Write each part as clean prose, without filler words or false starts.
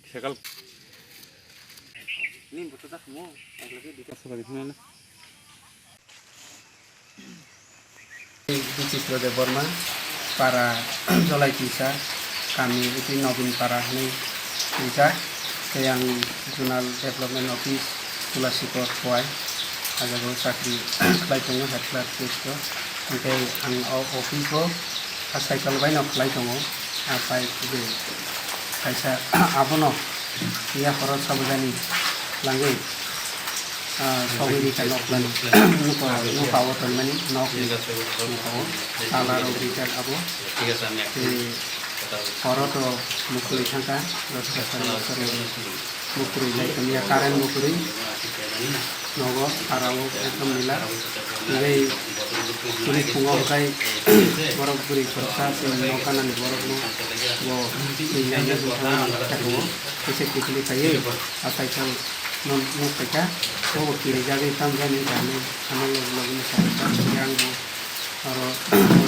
Sekal. Ini betul tak semua. Lagi di kasih bagi mana? Citra Deborma para Jolai Kisa kami itu Nobin para ini kita yang Regional Development Office Tulasipur Kuai ada gol sakri kelaitongo hatlat itu nanti ang office ko asai kalau banyak kelaitongo apa itu kaisa abono ia koros sabujani langgai Sogiri kan oklan nuka otan mani nok nuka salar obrikan abo koroto mukuri thangka rasa sari mukuri lai kamiya karen mukuri nogo arao ekdom nila ngai kuri pungo kai borok kuri korsa se nokanan borok no wo ngai bukan takwo kese kikli kai asai kal non mereka oh kiri jaga hitam kan ini kami log ini saya yang aro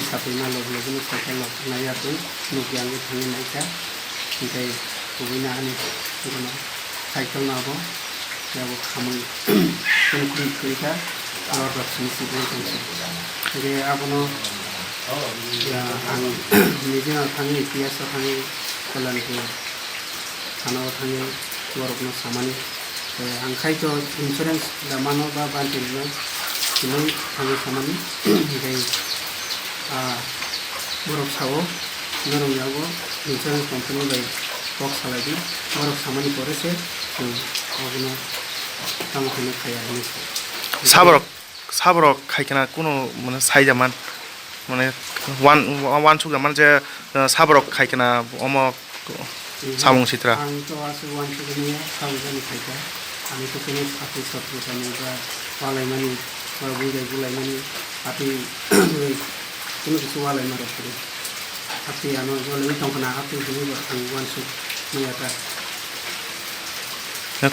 sapi na log ini saya log naya tu nuk yang itu ini mereka kita kubina ini kubina cycle na bo ya bo kami konkret kita aro raksini sih jadi apa no ya ang ini na kami biasa kami kalan tu karena kami warupno samani angkai to insurance da mano ba bantin no ini kami samani kai borok sawo norong yago insurance company bai box saladi borok samani pore se ogno kamu kene kaya ini saborok khaikena kuno mane saijaman mane one chuk jaman je saborok khaikena omo samung citra ang to asu one chuk ni samujani khaika আমি তো কোনো আপনি সব কথা নেই বা ওয়ালাই মানি বা বুলাই মানি আপনি কোনো কিছু ওয়ালাই মারা করে আপনি আমার বলে তখন না আপনি তুমি ওয়ানসুক মেয়াটা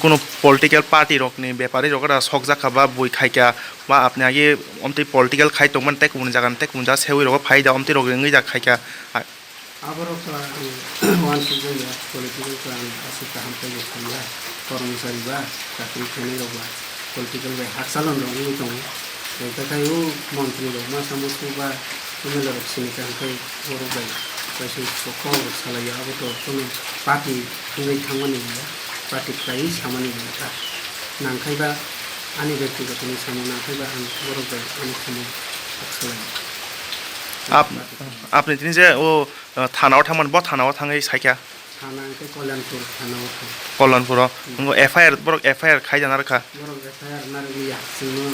কোনো পলিটিক্যাল পার্টি রকনি ব্যাপারে রকরা সক জাকা বা বই খাইকা বা আপনি আগে অমতে পলিটিক্যাল খাই তখন তে কোন জায়গা তে কোন জায়গা সেউই রক ফাই দা অমতে রক নই যা খাইকা আবারও ওয়ানসুক যাইয়া পলিটিক্যাল কারণ আছে কাহাম পাইলে খাইয়া কর্মচারী বা চাকরি খেলে রবা পলিটিক্যাল বাই হাকসালন রঙ দङ তাই ও মন্ত্রী রক মা সমস্ত বা এমএলএ রক সিনিকা খাই बर' बाय बायसो सखौ सालायो आबोथ' कोनो पार्टी खुङै थांमानि पार्टी फ्राय सामानि ता नांखायबा आंनि व्यक्तिगतनि सामाव नांखायबा आं बर' बाय आंनि खामानि सालायो आपने दिन जे ओ थानाव थांमोन ब थानाव थाङै साइका थाना के Kalyanpur थानाव Kalyanpur ngo FIR borok FIR khai jana rakha borok FIR नारगिया जोङो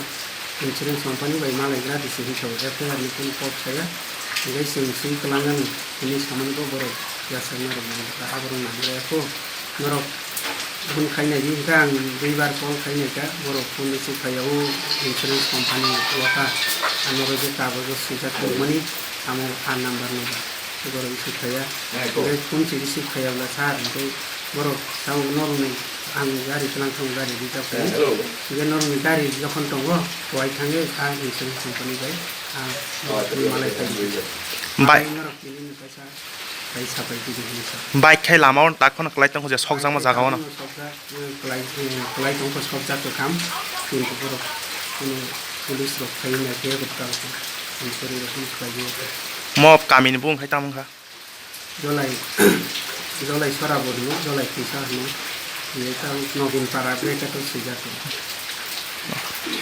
इन्सुरेन्स कम्पानि बाय मालायग्रा डिसिजनखौ FIR नि कोन पद थाया ngay sing sing kelangan ini saman ko borok biasa narum aborong namreko borok bun khainai di gang duibar kol khainai ka borok pun si khayau insurance company waka amoro je kagoz sija ko mani amor an number no borok si khaya ngay pun si khaya la sar ngay borok saw normi ang gari kelang thong gari di ta kai ngay normi gari jokhon tongo toy thange a insurance company bai bike खाइ लामाव ताखन क्लाइ तंखो जे सक जामा जागाव न क्लाइ तंखो सक जातो काम किन्तु बर कुनु police रक खाइना के गत्ता इन्सुरेन्स रकम खाइयो म कामिनि बुं खाइ तामखा जलाई सरा बडु जलाई किसा न ये ता नगिन पारा ब्रेका तो सिजातो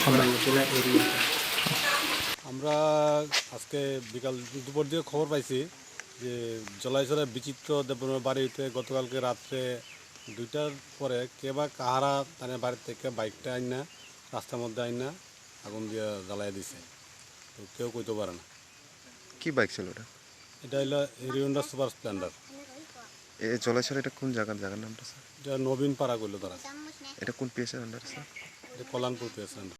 আমরা জেলা এরিয়া আমরা আজকে বিকাল দুপুর দিকে খবর পাইছি যে জলাইছড়া বিচিত্র দেববর্মার বাড়িতে গতকালকে রাত্রে 2টার পরে কে বা কাহারা তাদের বাড়ি থেকে বাইকটা আইনা রাস্তার মধ্যে আইনা আগুন দিয়ে জ্বালাই দিছে তো কেউ কইতে পারে না কি বাইক ছিল এটা হলো হিরো হন্ডা সুপার স্প্লেন্ডার এই জলাইছড়া এটা কোন জায়গার নামটা স্যার এটা নবীন পাড়া কইলো তারা এটা কোন পিএসের আন্ডার স্যার এটা কল্যাণপুর পিএস